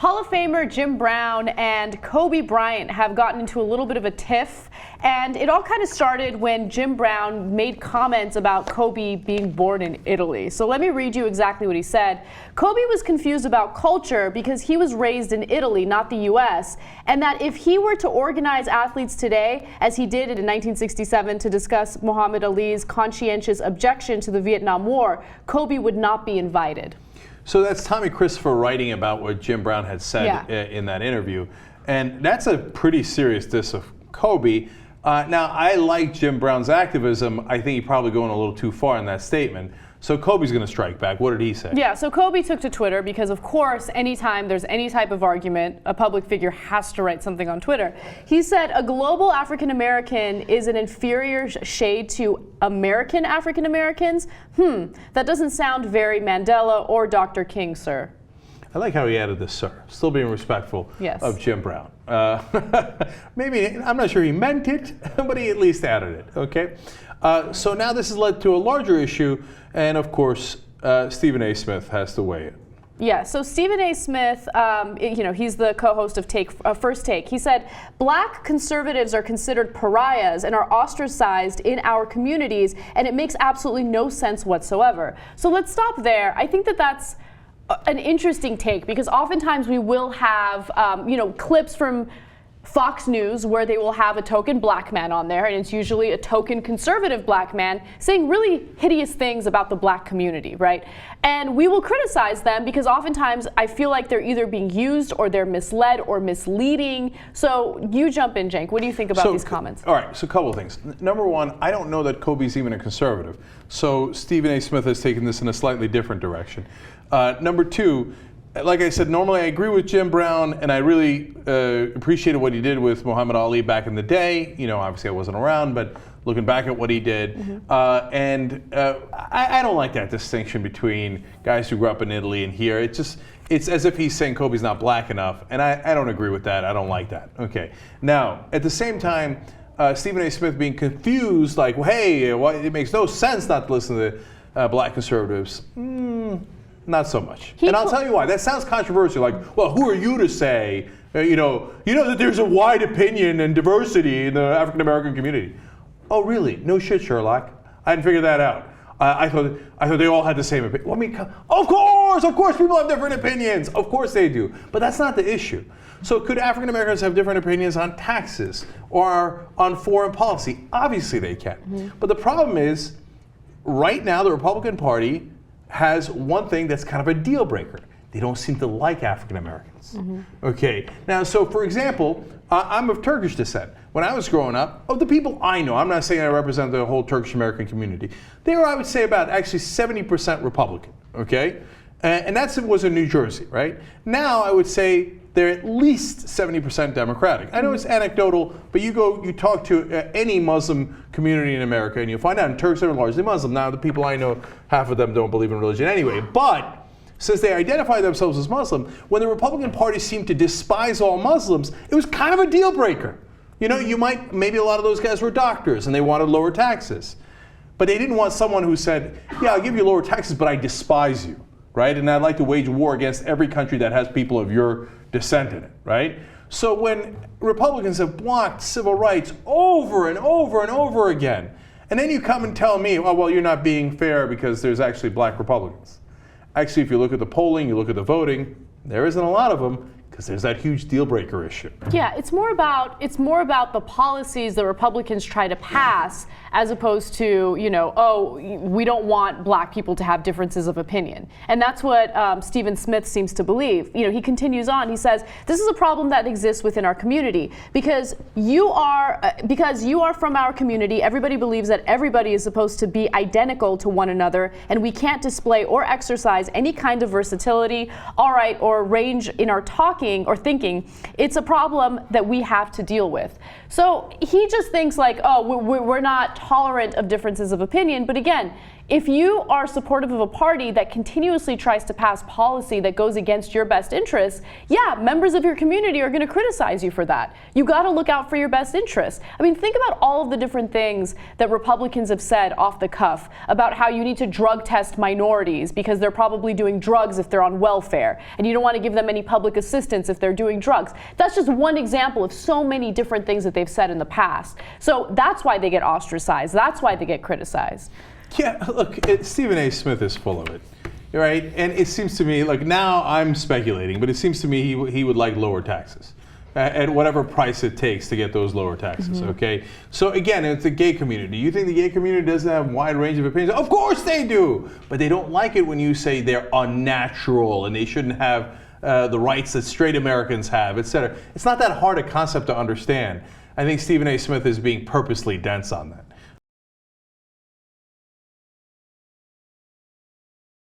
Hall of Famer Jim Brown and Kobe Bryant have gotten into a little bit of a tiff, and it all kind of started when Jim Brown made comments about Kobe being born in Italy. So let me read you exactly what he said. Kobe was confused about culture because he was raised in Italy, not the US, and that if he were to organize athletes today, as he did in 1967 to discuss Muhammad Ali's conscientious objection to the Vietnam War, Kobe would not be invited. So that's Tommy Christopher writing about what Jim Brown had said in that interview. And that's a pretty serious diss of Kobe. Now, I like Jim Brown's activism. I think he's probably going a little too far in that statement. So Kobe's going to strike back. What did he say? Yeah, so Kobe took to Twitter because, of course, anytime there's any type of argument, a public figure has to write something on Twitter. He said, a global African American is an inferior shade to American African Americans? That doesn't sound very Mandela or Dr. King, sir. I like how he added this, sir. Still being respectful of Jim Brown. Maybe, I'm not sure he meant it, but he at least added it, okay? So now this has led to a larger issue, and of course, Stephen A. Smith has to weigh in. Yeah, so Stephen A. Smith, he's the co-host of First Take. He said, black conservatives are considered pariahs and are ostracized in our communities, and it makes absolutely no sense whatsoever. So let's stop there. I think that that's an interesting take, because oftentimes we will have, clips from Fox News where they will have a token black man on there, and it's usually a token conservative black man saying really hideous things about the black community, right? And we will criticize them because oftentimes I feel like they're either being used or they're misled or misleading. So you jump in, Cenk. What do you think about these comments? All right, so a couple of things. Number one, I don't know that Kobe's even a conservative. So Stephen A. Smith has taken this in a slightly different direction. Number two, like I said, normally I agree with Jim Brown, and I really appreciated what he did with Muhammad Ali back in the day. You know, obviously I wasn't around, but looking back at what he did, I don't like that distinction between guys who grew up in Italy and here. It's as if he's saying Kobe's not black enough, and I don't agree with that. I don't like that. Okay. Now, at the same time, Stephen A. Smith being confused, like, well, hey, it makes no sense not to listen to black conservatives. Not so much. And I'll tell you why. That sounds controversial. Like, well, who are you to say, you know that there's a wide opinion and diversity in the African American community? Oh, really? No shit, Sherlock. I didn't figure that out. I thought they all had the same opinion. Well, I mean, of course, people have different opinions. Of course they do. But that's not the issue. So could African Americans have different opinions on taxes or on foreign policy? Obviously they can. But the problem is, right now the Republican Party has one thing that's kind of a deal breaker. They don't seem to like African Americans. Okay, now, so for example, I'm of Turkish descent. When I was growing up, of the people I know, I'm not saying I represent the whole Turkish American community, they were, I would say, about actually 70% Republican, okay? And that was in New Jersey, right? Now I would say they're at least 70% Democratic. I know it's anecdotal, but you talk to any Muslim community in America and you'll find out Turks are largely Muslim. Now the people I know, half of them don't believe in religion anyway. But since they identify themselves as Muslim, when the Republican Party seemed to despise all Muslims, it was kind of a deal breaker. You know, maybe a lot of those guys were doctors and they wanted lower taxes. But they didn't want someone who said, yeah, I'll give you lower taxes, but I despise you, right? And I'd like to wage war against every country that has people of your descent in it, right? So when Republicans have blocked civil rights over and over and over again, and then you come and tell me, oh, well, you're not being fair because there's actually black Republicans. Actually, if you look at the polling, you look at the voting, there isn't a lot of them, because there's that huge deal breaker issue. Yeah, it's more about the policies that Republicans try to pass, as opposed to, we don't want black people to have differences of opinion. And that's what Stephen Smith seems to believe. He continues on, he says, this is a problem that exists within our community. Because you are from our community, everybody believes that everybody is supposed to be identical to one another, and we can't display or exercise any kind of versatility, or range in our talking or thinking. It's a problem that we have to deal with. So he just thinks like, oh, we're not tolerant of differences of opinion. But again, If you are supportive of a party that continuously tries to pass policy that goes against your best interests, yeah, members of your community are going to criticize you for that. You got to look out for your best interests. I mean, think about all of the different things that Republicans have said off the cuff about how you need to drug test minorities because they're probably doing drugs if they're on welfare, and you don't want to give them any public assistance if they're doing drugs. That's just one example of so many different things that they've said in the past. So that's why they get ostracized. That's why they get criticized. Yeah, look, Stephen A. Smith is full of it, right? And it seems to me, like now I'm speculating, but it seems to me he would like lower taxes at whatever price it takes to get those lower taxes, okay? So again, it's the gay community. You think the gay community doesn't have a wide range of opinions? Of course they do, but they don't like it when you say they're unnatural and they shouldn't have the rights that straight Americans have, etc. It's not that hard a concept to understand. I think Stephen A. Smith is being purposely dense on that.